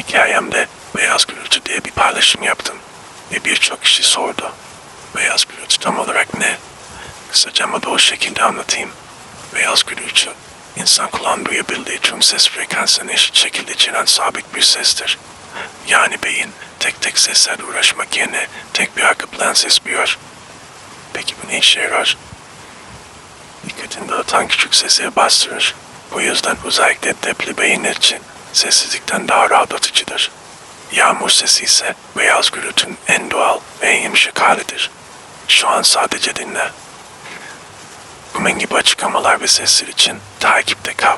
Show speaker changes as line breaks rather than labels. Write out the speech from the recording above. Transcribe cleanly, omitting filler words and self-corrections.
hikayemde beyaz gürültü diye bir paylaşım yaptım ve birçok kişi sordu. Beyaz gürültü tam olarak ne? Kısaca ama da o şekilde anlatayım. Beyaz gürültü, insan kulağın duyabildiği tüm ses frekansını eşit şekilde içeren sabit bir sestir. Yani beyin tek tek seslerle uğraşmak yerine tek bir arka plan ses duyuyor. Peki bu ne işe yarar? Dikkatini dağıtan küçük sesi bastırır. Bu yüzden özellikle depli beyinler için sessizlikten daha rahatlatıcıdır. Yağmur sesi ise beyaz gürültünün en doğal ve en yumuşak halidir. Şu an sadece dinle. Bunun gibi açıklamalar ve sesler için takipte kal.